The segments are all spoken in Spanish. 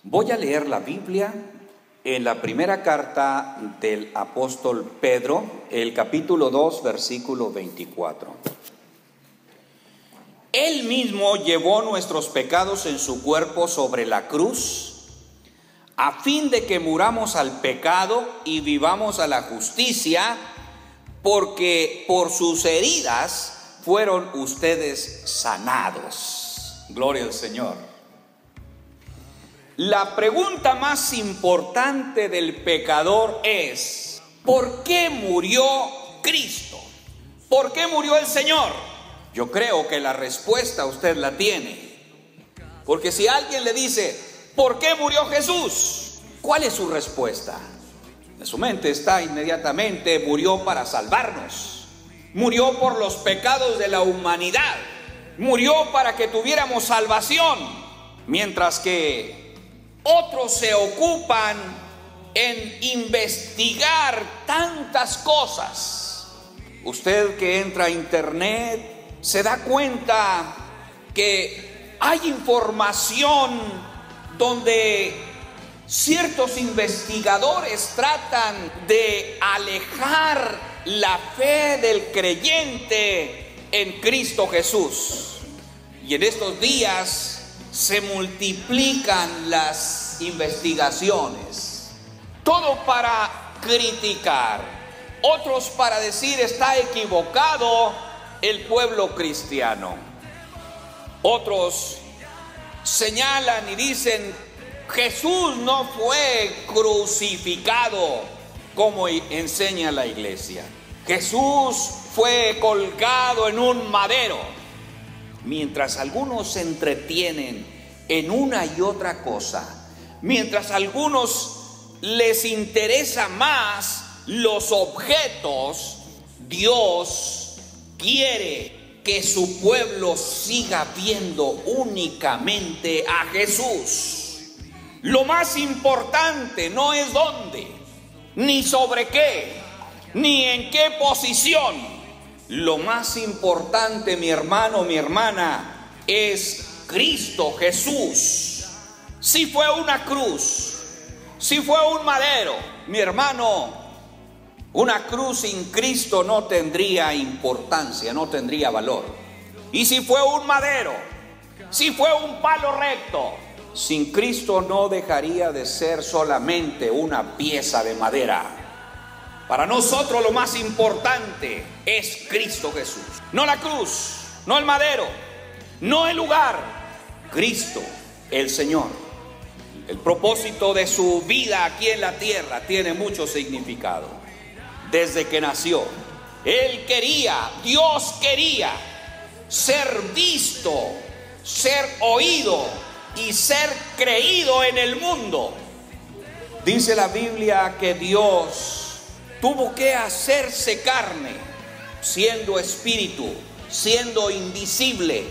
Voy a leer la Biblia en la primera carta del apóstol Pedro, el capítulo 2, versículo 24. Él mismo llevó nuestros pecados en su cuerpo sobre la cruz, a fin de que muramos al pecado y vivamos a la justicia, porque por sus heridas fueron ustedes sanados. Gloria al Señor. La pregunta más importante del pecador es: ¿por qué murió Cristo? ¿Por qué murió el Señor? Yo creo que la respuesta usted la tiene. Porque si alguien le dice: ¿por qué murió Jesús? ¿Cuál es su respuesta? En su mente está inmediatamente: murió para salvarnos. Murió por los pecados de la humanidad. Murió para que tuviéramos salvación. Mientras que otros se ocupan en investigar tantas cosas. Usted que entra a internet se da cuenta que hay información donde ciertos investigadores tratan de alejar la fe del creyente en Cristo Jesús. Y en estos días se multiplican las investigaciones, todo para criticar, otros para decir: está equivocado el pueblo cristiano. Otros señalan y dicen: Jesús no fue crucificado como enseña la iglesia. Jesús fue colgado en un madero. Mientras algunos se entretienen en una y otra cosa, mientras a algunos les interesa más los objetos, Dios quiere que su pueblo siga viendo únicamente a Jesús. Lo más importante no es dónde, ni sobre qué, ni en qué posición. Lo más importante, mi hermano, mi hermana, es Cristo Jesús. Si fue una cruz, si fue un madero, mi hermano, una cruz sin Cristo no tendría importancia, no tendría valor. Y si fue un madero, si fue un palo recto, sin Cristo no dejaría de ser solamente una pieza de madera. Para nosotros lo más importante es Cristo Jesús. No la cruz, no el madero, no el lugar. Cristo, el Señor. El propósito de su vida aquí en la tierra tiene mucho significado. Desde que nació, Él quería, Dios quería ser visto, ser oído y ser creído en el mundo. Dice la Biblia que Dios tuvo que hacerse carne, siendo espíritu, siendo invisible,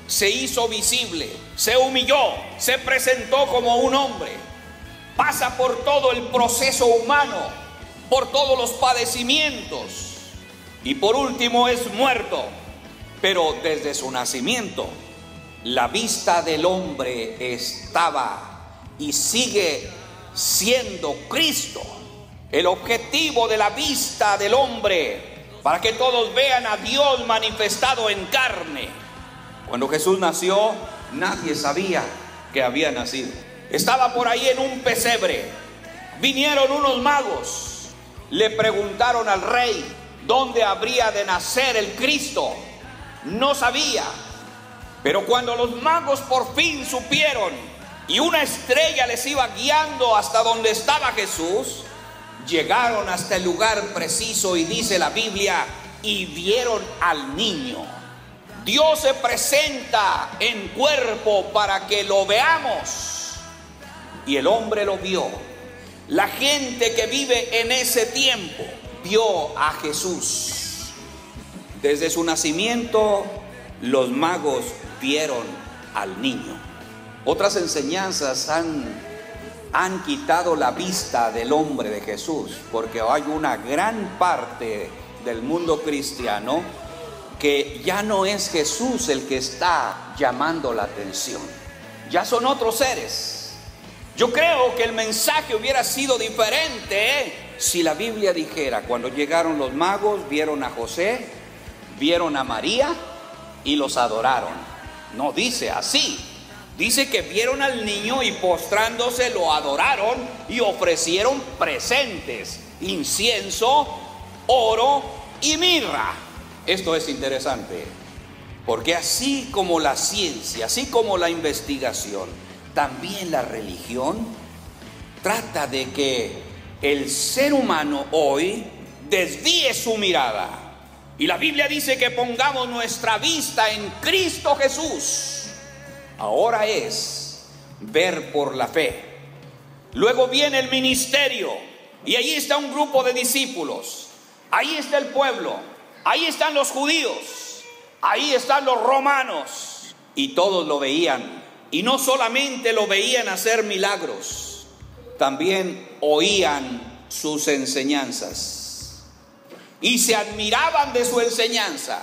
se hizo visible, se humilló, se presentó como un hombre, pasa por todo el proceso humano, por todos los padecimientos y por último es muerto. Pero desde su nacimiento, la vista del hombre estaba y sigue siendo Cristo. El objetivo de la vista del hombre, para que todos vean a Dios manifestado en carne. Cuando Jesús nació, nadie sabía que había nacido. Estaba por ahí en un pesebre. Vinieron unos magos, le preguntaron al rey dónde habría de nacer el Cristo. No sabía. Pero cuando los magos por fin supieron y una estrella les iba guiando hasta donde estaba Jesús, llegaron hasta el lugar preciso y dice la Biblia, y vieron al niño. Dios se presenta en cuerpo para que lo veamos. Y el hombre lo vio. La gente que vive en ese tiempo vio a Jesús. Desde su nacimiento, los magos vieron al niño. Otras enseñanzas han quitado la vista del hombre de Jesús, porque hay una gran parte del mundo cristiano que ya no es Jesús el que está llamando la atención, ya son otros seres. Yo creo que el mensaje hubiera sido diferente si la Biblia dijera: cuando llegaron los magos, vieron a José, vieron a María y los adoraron. No dice así. Dice que vieron al niño y postrándose lo adoraron y ofrecieron presentes: incienso, oro y mirra. Esto es interesante, porque así como la ciencia, así como la investigación, también la religión trata de que el ser humano hoy desvíe su mirada. Y la Biblia dice que pongamos nuestra vista en Cristo Jesús. Ahora es ver por la fe. Luego viene el ministerio, y allí está un grupo de discípulos. Ahí está el pueblo, ahí están los judíos, ahí están los romanos, y todos lo veían. Y no solamente lo veían hacer milagros, también oían sus enseñanzas y se admiraban de su enseñanza,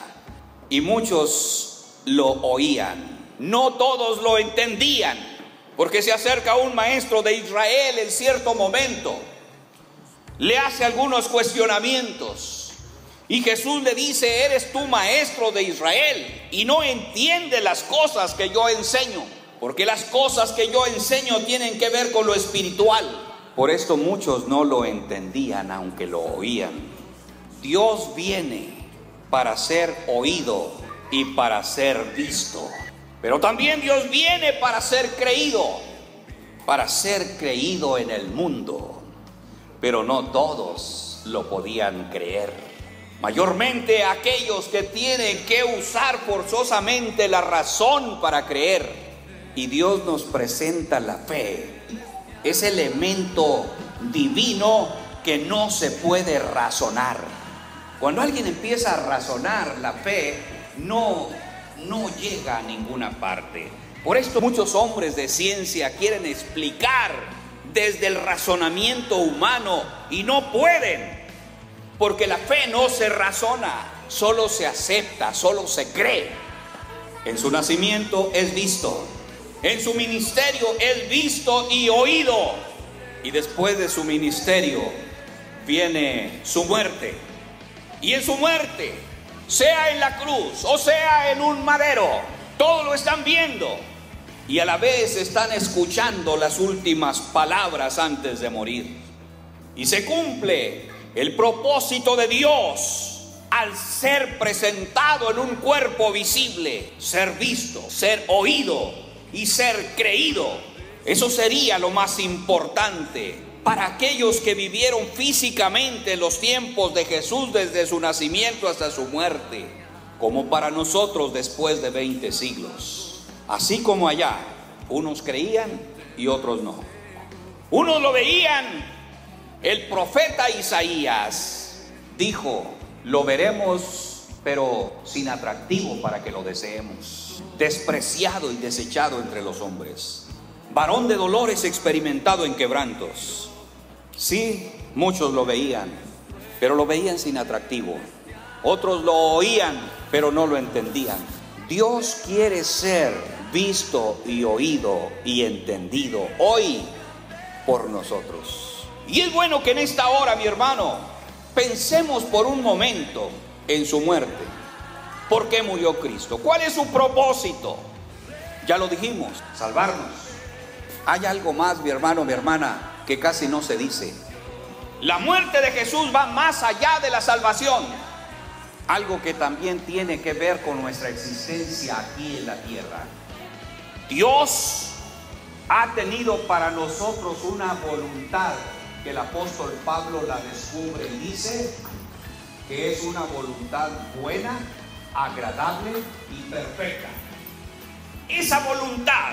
y muchos lo oían. No todos lo entendían, porque se acerca un maestro de Israel en cierto momento, le hace algunos cuestionamientos, y Jesús le dice: eres tú maestro de Israel y no entiendes las cosas que yo enseño, porque las cosas que yo enseño tienen que ver con lo espiritual. Por esto muchos no lo entendían, aunque lo oían. Dios viene para ser oído y para ser visto, pero también Dios viene para ser creído en el mundo. Pero no todos lo podían creer. Mayormente aquellos que tienen que usar forzosamente la razón para creer. Y Dios nos presenta la fe, ese elemento divino que no se puede razonar. Cuando alguien empieza a razonar, la fe no llega a ninguna parte. Por esto muchos hombres de ciencia quieren explicar desde el razonamiento humano y no pueden, porque la fe no se razona, solo se acepta, solo se cree. En su nacimiento es visto, en su ministerio es visto y oído, y después de su ministerio viene su muerte. Y en su muerte, sea en la cruz o sea en un madero, todos lo están viendo y a la vez están escuchando las últimas palabras antes de morir. Y se cumple el propósito de Dios al ser presentado en un cuerpo visible, ser visto, ser oído y ser creído. Eso sería lo más importante para aquellos que vivieron físicamente los tiempos de Jesús desde su nacimiento hasta su muerte, como para nosotros después de 20 siglos. Así como allá, unos creían y otros no. Unos lo veían. El profeta Isaías dijo: lo veremos, pero sin atractivo para que lo deseemos, despreciado y desechado entre los hombres, varón de dolores, experimentado en quebrantos. Sí, muchos lo veían, pero lo veían sin atractivo. Otros lo oían, pero no lo entendían. Dios quiere ser visto y oído y entendido hoy por nosotros. Y es bueno que en esta hora, mi hermano, pensemos por un momento en su muerte. ¿Por qué murió Cristo? ¿Cuál es su propósito? Ya lo dijimos, salvarnos. Hay algo más, mi hermano, mi hermana, que casi no se dice. La muerte de Jesús va más allá de la salvación. Algo que también tiene que ver con nuestra existencia aquí en la tierra. Dios ha tenido para nosotros una voluntad que el apóstol Pablo la descubre y dice que es una voluntad buena, agradable y perfecta. Esa voluntad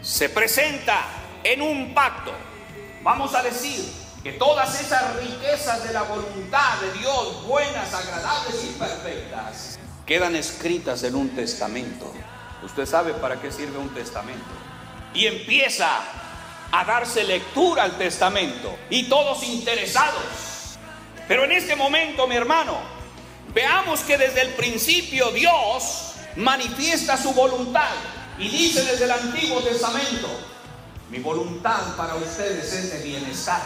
se presenta en un pacto. Vamos a decir que todas esas riquezas de la voluntad de Dios, buenas, agradables y perfectas, quedan escritas en un testamento. Usted sabe para qué sirve un testamento. Y empieza a darse lectura al testamento y todos interesados. Pero en este momento, mi hermano, veamos que desde el principio Dios manifiesta su voluntad y dice desde el Antiguo Testamento: Mi voluntad para ustedes es de bienestar,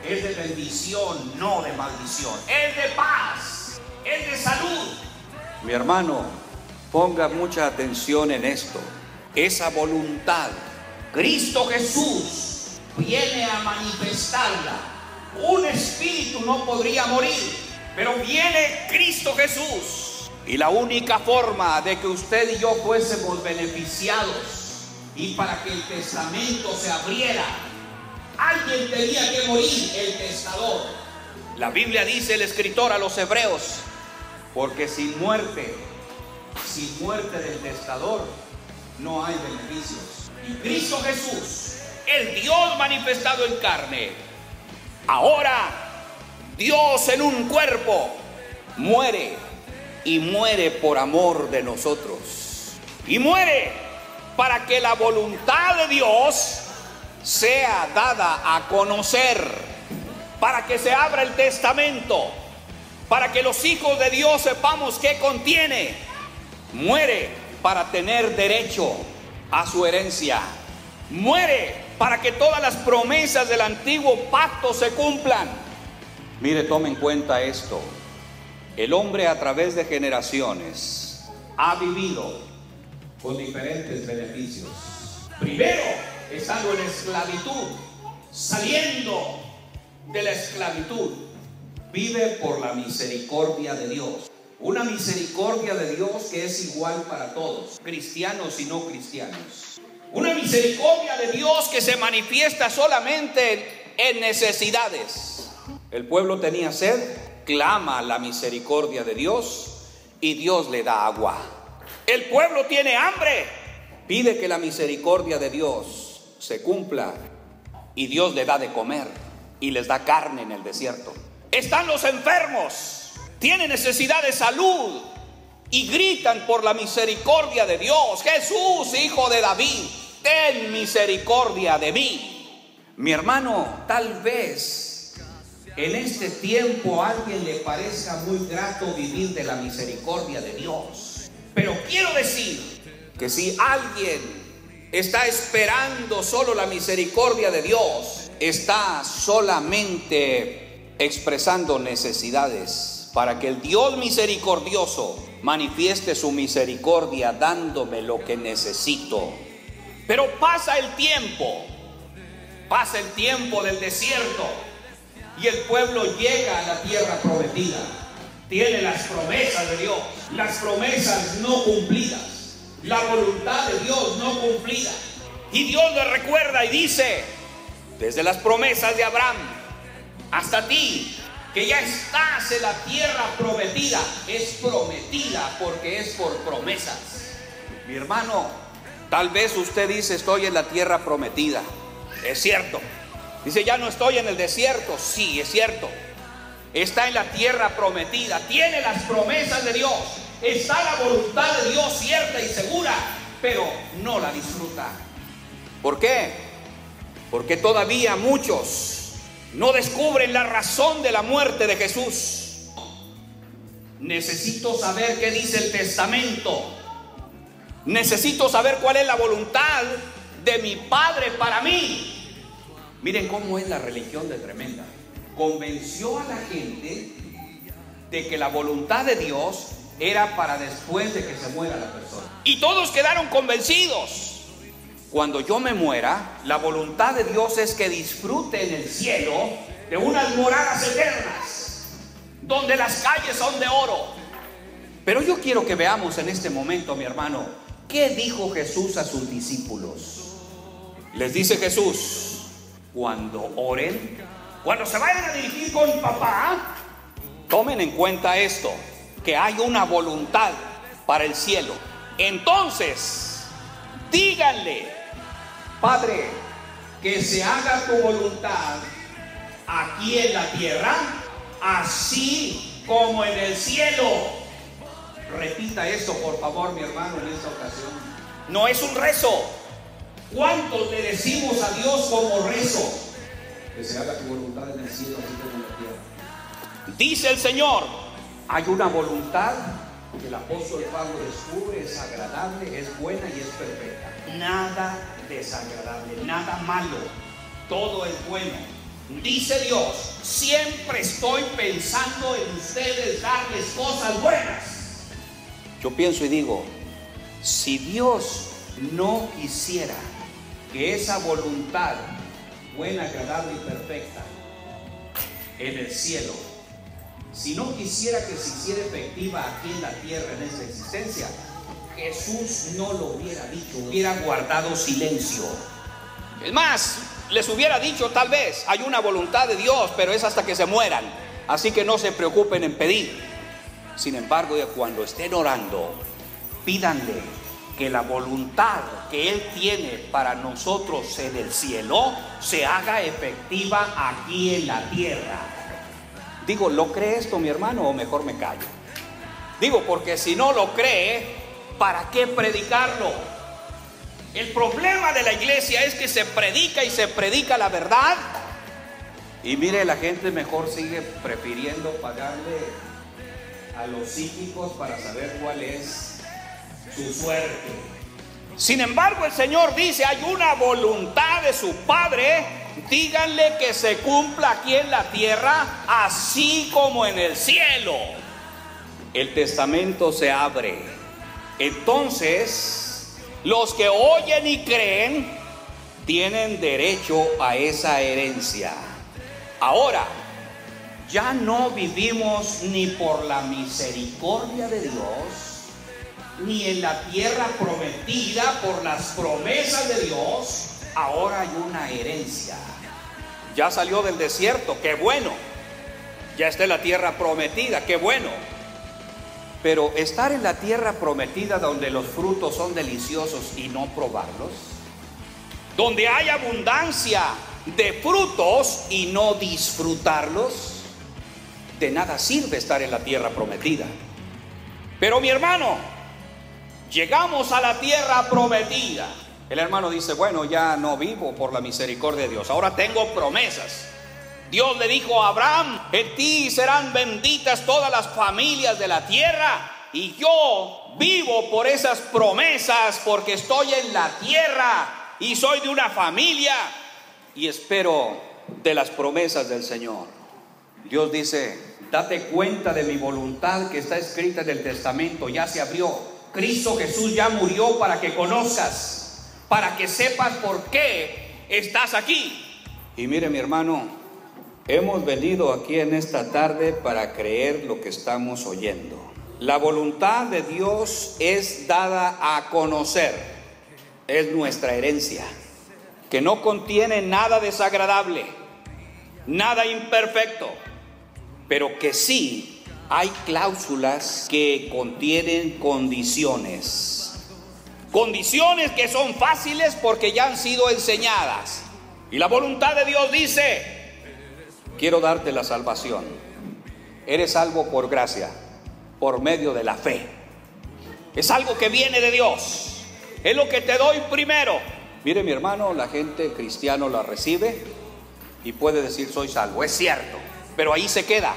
es de bendición, no de maldición, es de paz, es de salud. Mi hermano, ponga mucha atención en esto. Esa voluntad, Cristo Jesús viene a manifestarla. Un espíritu no podría morir, pero viene Cristo Jesús. Y la única forma de que usted y yo fuésemos beneficiados y para que el testamento se abriera, alguien tenía que morir, el testador. La Biblia dice, el escritor a los hebreos, porque sin muerte del testador no hay beneficios. Y Cristo Jesús, el Dios manifestado en carne, ahora Dios en un cuerpo, muere, y muere por amor de nosotros, y muere para que la voluntad de Dios sea dada a conocer, para que se abra el testamento, para que los hijos de Dios sepamos qué contiene. Muere para tener derecho a su herencia. Muere para que todas las promesas del antiguo pacto se cumplan. Mire, tome en cuenta esto. El hombre a través de generaciones ha vivido con diferentes beneficios. Primero, estando en esclavitud, saliendo de la esclavitud, vive por la misericordia de Dios. Una misericordia de Dios que es igual para todos, cristianos y no cristianos. Una misericordia de Dios que se manifiesta solamente en necesidades. El pueblo tenía sed, clama la misericordia de Dios y Dios le da agua. El pueblo tiene hambre, pide que la misericordia de Dios se cumpla y Dios le da de comer y les da carne en el desierto. Están los enfermos, tienen necesidad de salud y gritan por la misericordia de Dios. Jesús, hijo de David, ten misericordia de mí. Mi hermano, tal vez en este tiempo a alguien le parezca muy grato vivir de la misericordia de Dios. Pero quiero decir que si alguien está esperando solo la misericordia de Dios, está solamente expresando necesidades para que el Dios misericordioso manifieste su misericordia dándome lo que necesito. Pero pasa el tiempo del desierto y el pueblo llega a la tierra prometida. Tiene las promesas de Dios, las promesas no cumplidas, la voluntad de Dios no cumplida. Y Dios le recuerda y dice, desde las promesas de Abraham hasta ti, que ya estás en la tierra prometida. Es prometida porque es por promesas. Mi hermano, tal vez usted dice, estoy en la tierra prometida. Es cierto. Dice, ya no estoy en el desierto. Sí, es cierto. Está en la tierra prometida, tiene las promesas de Dios, está la voluntad de Dios cierta y segura, pero no la disfruta. ¿Por qué? Porque todavía muchos no descubren la razón de la muerte de Jesús. Necesito saber qué dice el testamento. Necesito saber cuál es la voluntad de mi Padre para mí. Miren cómo es la religión de tremenda. Convenció a la gente de que la voluntad de Dios era para después de que se muera la persona. Y todos quedaron convencidos. Cuando yo me muera, la voluntad de Dios es que disfrute en el cielo de unas moradas eternas, donde las calles son de oro. Pero yo quiero que veamos en este momento, mi hermano, ¿qué dijo Jesús a sus discípulos? Les dice Jesús, cuando oren, cuando se vayan a dirigir con papá, tomen en cuenta esto, que hay una voluntad para el cielo. Entonces, díganle, Padre, que se haga tu voluntad aquí en la tierra, así como en el cielo. Repita esto, por favor, mi hermano, en esta ocasión. No es un rezo. ¿Cuántos le decimos a Dios como rezo? Que se haga tu voluntad en el cielo, así como en la tierra. Dice el Señor, hay una voluntad que el apóstol Pablo descubre es agradable, es buena y es perfecta. Nada desagradable, nada malo, todo es bueno. Dice Dios, siempre estoy pensando en ustedes, darles cosas buenas. Yo pienso y digo, si Dios no quisiera que esa voluntad buena, agradable y perfecta en el cielo, si no quisiera que se hiciera efectiva aquí en la tierra, en esta existencia, Jesús no lo hubiera dicho, hubiera guardado silencio. Es más, les hubiera dicho tal vez, hay una voluntad de Dios, pero es hasta que se mueran, así que no se preocupen en pedir. Sin embargo, cuando estén orando, pídanle que la voluntad que Él tiene para nosotros en el cielo se haga efectiva aquí en la tierra. Digo, ¿lo cree esto mi hermano o mejor me callo? Digo, porque si no lo cree, ¿para qué predicarlo? El problema de la iglesia es que se predica y se predica la verdad. Y mire, la gente mejor sigue prefiriendo pagarle a los psíquicos para saber cuál es su suerte. Sin embargo, el Señor dice, hay una voluntad de su Padre, díganle que se cumpla aquí en la tierra, así como en el cielo. El testamento se abre. Entonces, los que oyen y creen tienen derecho a esa herencia. Ahora, ya no vivimos ni por la misericordia de Dios, ni en la tierra prometida por las promesas de Dios. Ahora hay una herencia. Ya salió del desierto, qué bueno. Ya está en la tierra prometida, qué bueno. Pero estar en la tierra prometida donde los frutos son deliciosos y no probarlos, donde hay abundancia de frutos y no disfrutarlos, de nada sirve estar en la tierra prometida. Pero mi hermano, llegamos a la tierra prometida. El hermano dice, bueno, ya no vivo por la misericordia de Dios, ahora tengo promesas. Dios le dijo a Abraham, en ti serán benditas todas las familias de la tierra. Y yo vivo por esas promesas porque estoy en la tierra y soy de una familia y espero de las promesas del Señor. Dios dice, date cuenta de mi voluntad que está escrita en el testamento, ya se abrió. Cristo Jesús ya murió para que conozcas, para que sepas por qué estás aquí. Y mire mi hermano, hemos venido aquí en esta tarde para creer lo que estamos oyendo. La voluntad de Dios es dada a conocer, es nuestra herencia, que no contiene nada desagradable, nada imperfecto, pero que sí hay cláusulas que contienen condiciones. Condiciones que son fáciles porque ya han sido enseñadas. Y la voluntad de Dios dice, quiero darte la salvación. Eres salvo por gracia, por medio de la fe. Es algo que viene de Dios. Es lo que te doy primero. Mire mi hermano, la gente cristiana la recibe y puede decir soy salvo. Es cierto, pero ahí se queda.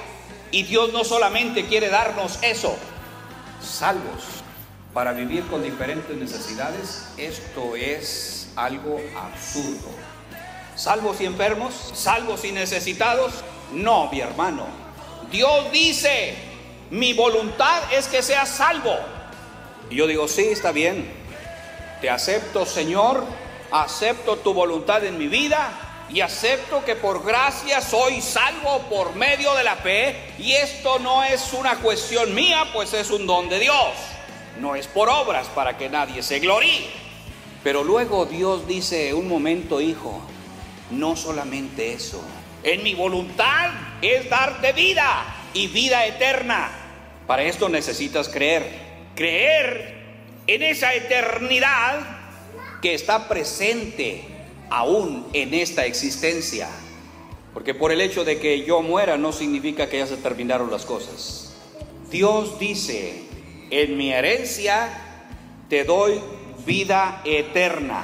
Y Dios no solamente quiere darnos eso, salvos para vivir con diferentes necesidades. Esto es algo absurdo. ¿Salvos y enfermos? ¿Salvos y necesitados? No, mi hermano. Dios dice, mi voluntad es que seas salvo. Y yo digo, sí, está bien. Te acepto, Señor. Acepto tu voluntad en mi vida. Y acepto que por gracia soy salvo por medio de la fe. Y esto no es una cuestión mía, pues es un don de Dios. No es por obras para que nadie se gloríe. Pero luego Dios dice, un momento, hijo, no solamente eso. En mi voluntad es darte vida y vida eterna. Para esto necesitas creer. Creer en esa eternidad que está presente aún en esta existencia. Porque por el hecho de que yo muera no significa que ya se terminaron las cosas. Dios dice, en mi herencia te doy vida eterna.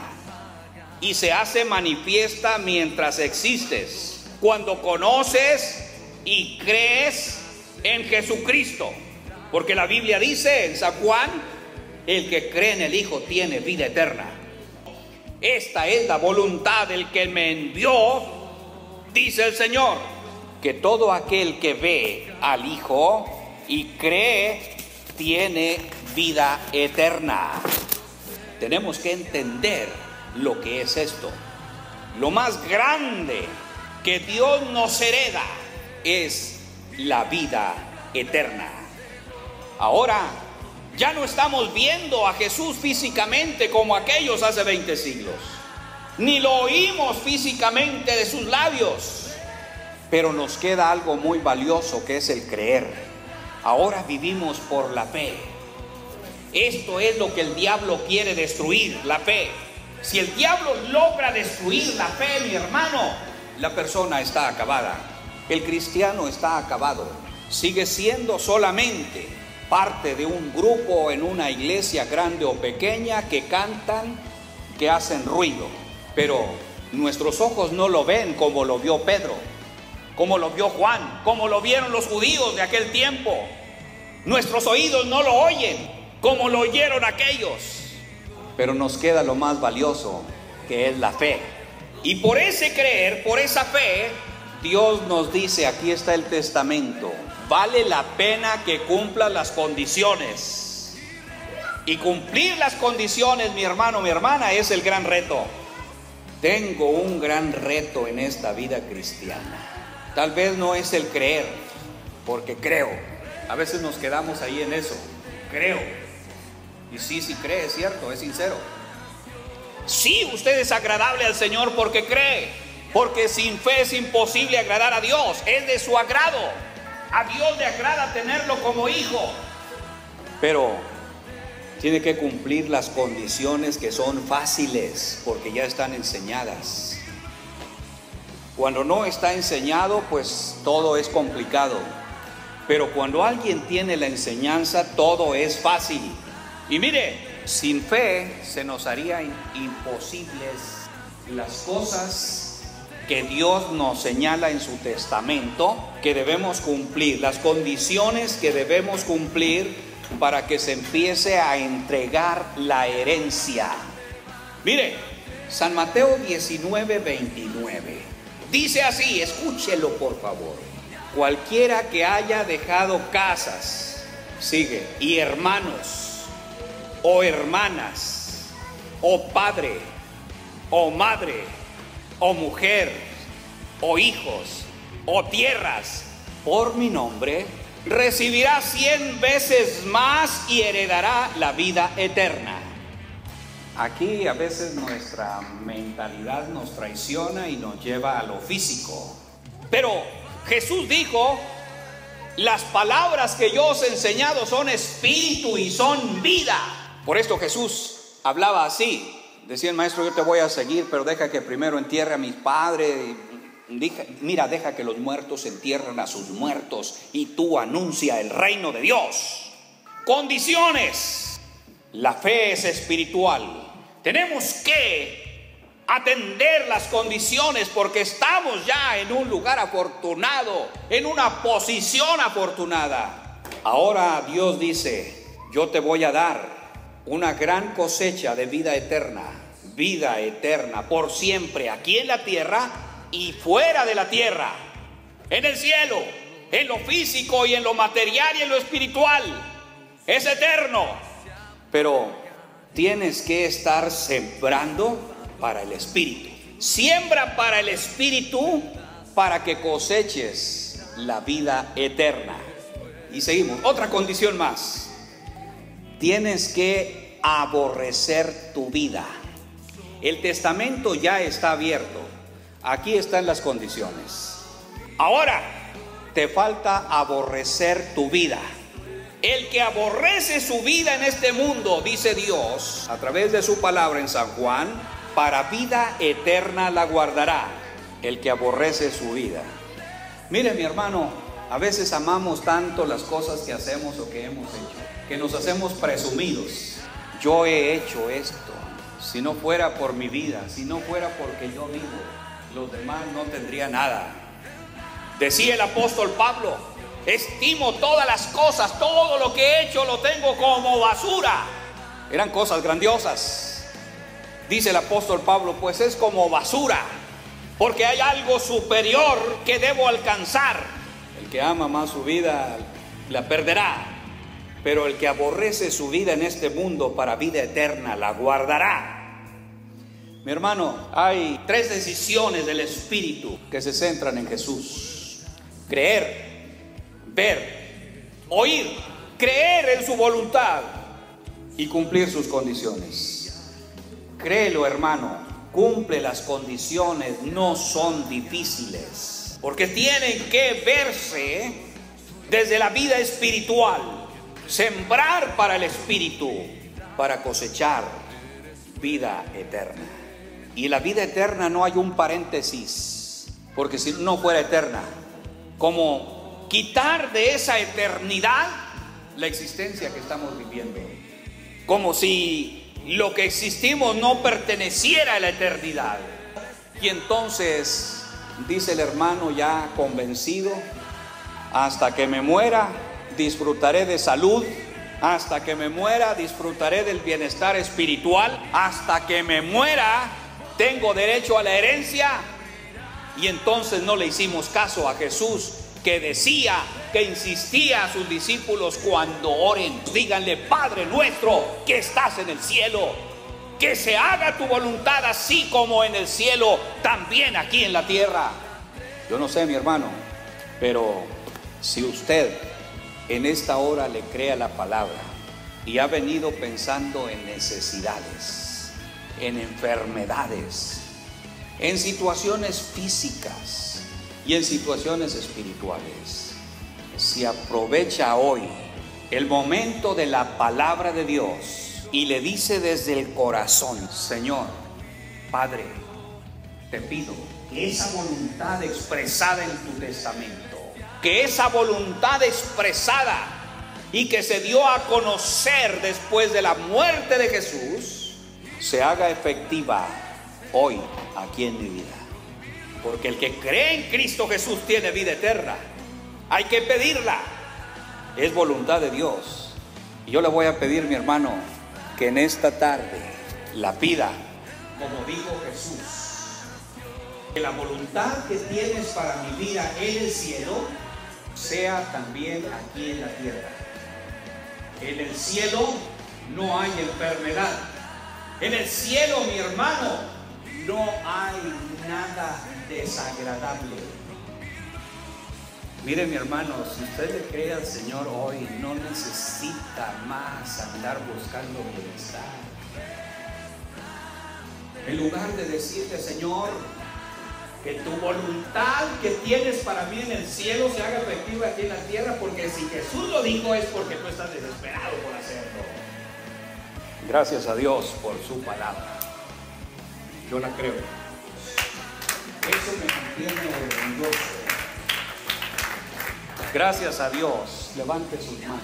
Y se hace manifiesta mientras existes, cuando conoces y crees en Jesucristo. Porque la Biblia dice en San Juan, el que cree en el Hijo tiene vida eterna. Esta es la voluntad del que me envió, dice el Señor, que todo aquel que ve al Hijo y cree tiene vida eterna. Tenemos que entender lo que es esto. Lo más grande que Dios nos hereda es la vida eterna. Ahora ya no estamos viendo a Jesús físicamente como aquellos hace 20 siglos, ni lo oímos físicamente de sus labios, pero nos queda algo muy valioso, que es el creer. Ahora vivimos por la fe. Esto es lo que el diablo quiere destruir, la fe. Si el diablo logra destruir la fe, mi hermano, la persona está acabada. El cristiano está acabado. Sigue siendo solamente parte de un grupo en una iglesia grande o pequeña que cantan, que hacen ruido. Pero nuestros ojos no lo ven como lo vio Pedro, como lo vio Juan, como lo vieron los judíos de aquel tiempo. Nuestros oídos no lo oyen como lo oyeron aquellos. Pero nos queda lo más valioso, que es la fe. Y por ese creer, por esa fe, Dios nos dice, aquí está el testamento, vale la pena que cumplas las condiciones. Y cumplir las condiciones, mi hermano, mi hermana, es el gran reto. Tengo un gran reto en esta vida cristiana. Tal vez no es el creer, porque creo. A veces nos quedamos ahí en eso, creo. Y sí cree, es cierto, es sincero. Sí, usted es agradable al Señor porque cree, porque sin fe es imposible agradar a Dios, es de su agrado. A Dios le agrada tenerlo como hijo. Pero tiene que cumplir las condiciones que son fáciles, porque ya están enseñadas. Cuando no está enseñado, pues todo es complicado. Pero cuando alguien tiene la enseñanza, todo es fácil. Y mire, sin fe se nos haría imposibles las cosas que Dios nos señala en su testamento que debemos cumplir, las condiciones que debemos cumplir para que se empiece a entregar la herencia. Mire, San Mateo 19:29 dice así, escúchelo por favor: cualquiera que haya dejado casas, sigue, y hermanos, o hermanas, o padre, o madre, o mujer, o hijos, o tierras, por mi nombre, recibirá 100 veces más y heredará la vida eterna. Aquí a veces nuestra mentalidad nos traiciona y nos lleva a lo físico. Pero Jesús dijo, las palabras que yo os he enseñado son espíritu y son vida. Por esto Jesús hablaba así. Decía el maestro, yo te voy a seguir, pero deja que primero entierre a mis padres. Deja que los muertos entierren a sus muertos y tú anuncia el reino de Dios. Condiciones. La fe es espiritual. Tenemos que atender las condiciones porque estamos ya en un lugar afortunado, en una posición afortunada. Ahora Dios dice, yo te voy a dar una gran cosecha de vida eterna por siempre, aquí en la tierra y fuera de la tierra, en el cielo, en lo físico y en lo material y en lo espiritual. Es eterno. Pero tienes que estar sembrando para el espíritu. Siembra para el espíritu para que coseches la vida eterna. Y seguimos, otra condición más. Tienes que aborrecer tu vida. El testamento ya está abierto. Aquí están las condiciones. Ahora te falta aborrecer tu vida. El que aborrece su vida en este mundo, dice Dios a través de su palabra en San Juan, para vida eterna la guardará. El que aborrece su vida. Mire, mi hermano, a veces amamos tanto las cosas que hacemos o que hemos hecho, que nos hacemos presumidos. Yo he hecho esto. Si no fuera por mi vida, si no fuera porque yo vivo, los demás no tendrían nada. Decía el apóstol Pablo, estimo todas las cosas, todo lo que he hecho lo tengo como basura. Eran cosas grandiosas. Dice el apóstol Pablo, pues es como basura, porque hay algo superior que debo alcanzar. El que ama más su vida la perderá, pero el que aborrece su vida en este mundo para vida eterna la guardará. Mi hermano, hay 3 decisiones del Espíritu que se centran en Jesús: creer, ver, oír. Creer en su voluntad y cumplir sus condiciones. Créelo, hermano, cumple las condiciones, no son difíciles, porque tienen que verse desde la vida espiritual. Sembrar para el Espíritu, para cosechar vida eterna. Y la vida eterna no hay un paréntesis, porque si no fuera eterna, como quitar de esa eternidad la existencia que estamos viviendo, como si lo que existimos no perteneciera a la eternidad. Y entonces dice el hermano ya convencido: hasta que me muera disfrutaré de salud, hasta que me muera disfrutaré del bienestar espiritual, hasta que me muera tengo derecho a la herencia. Y entonces no le hicimos caso a Jesús, que decía, que insistía a sus discípulos: cuando oren, díganle: Padre nuestro que estás en el cielo, que se haga tu voluntad así como en el cielo, también aquí en la tierra. Yo no sé, mi hermano, pero si usted en esta hora le cree a la palabra y ha venido pensando en necesidades, en enfermedades, en situaciones físicas y en situaciones espirituales, si aprovecha hoy el momento de la palabra de Dios y le dice desde el corazón: Señor, Padre, te pido que esa voluntad expresada en tu testamento, que esa voluntad expresada y que se dio a conocer después de la muerte de Jesús, se haga efectiva hoy aquí en mi vida. Porque el que cree en Cristo Jesús tiene vida eterna. Hay que pedirla. Es voluntad de Dios. Y yo le voy a pedir, mi hermano, que en esta tarde la pida, como dijo Jesús: que la voluntad que tienes para mi vida en el cielo sea también aquí en la tierra. En el cielo no hay enfermedad. En el cielo, mi hermano, no hay nada desagradable. Mire, mi hermano, si usted le cree al Señor hoy, no necesita más andar buscando bienestar. En lugar de decirle: Señor, que tu voluntad que tienes para mí en el cielo se haga efectiva aquí en la tierra, porque si Jesús lo dijo es porque tú estás desesperado por hacerlo. Gracias a Dios por su palabra. Yo la creo. Eso me mantiene orgulloso. Gracias a Dios. Levante sus manos.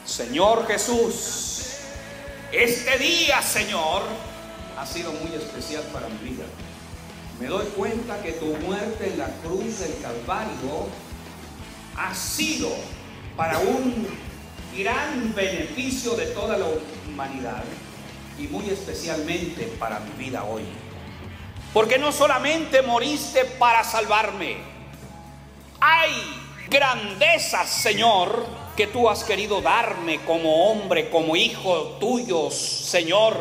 Señor Jesús, este día, Señor, ha sido muy especial para mi vida. Me doy cuenta que tu muerte en la cruz del Calvario ha sido para un gran beneficio de toda la humanidad y muy especialmente para mi vida hoy. Porque no solamente moriste para salvarme, hay grandezas, Señor, que tú has querido darme como hombre, como hijo tuyo, Señor.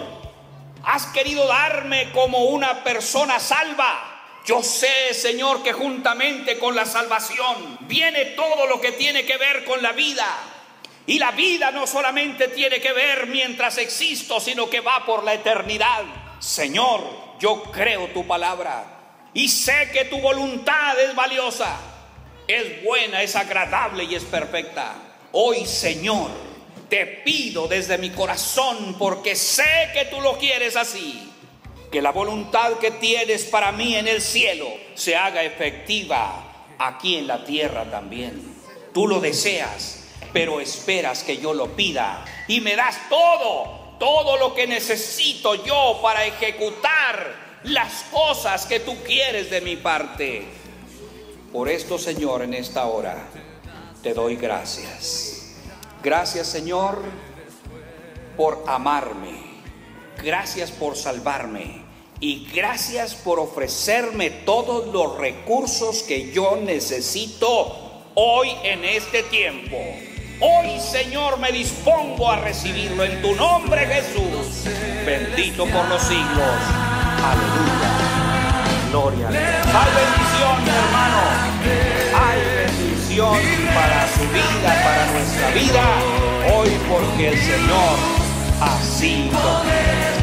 Has querido darme como una persona salva. Yo sé, Señor, que juntamente con la salvación viene todo lo que tiene que ver con la vida. Y la vida no solamente tiene que ver mientras existo, sino que va por la eternidad. Señor, yo creo tu palabra y sé que tu voluntad es valiosa, es buena, es agradable y es perfecta. Hoy, Señor, te pido desde mi corazón, porque sé que tú lo quieres así, que la voluntad que tienes para mí en el cielo se haga efectiva aquí en la tierra también. Tú lo deseas, pero esperas que yo lo pida y me das todo lo que necesito yo para ejecutar las cosas que tú quieres de mi parte. Por esto, Señor, en esta hora te doy gracias. Gracias, Señor, por amarme. Gracias por salvarme. Y gracias por ofrecerme todos los recursos que yo necesito hoy en este tiempo. Hoy, Señor, me dispongo a recibirlo en tu nombre, Jesús. Bendito por los siglos. Aleluya. Gloria a Dios. Hay bendición, mi hermano. Hay bendición para su vida, para nuestra vida. Hoy, porque el Señor así lo quiere.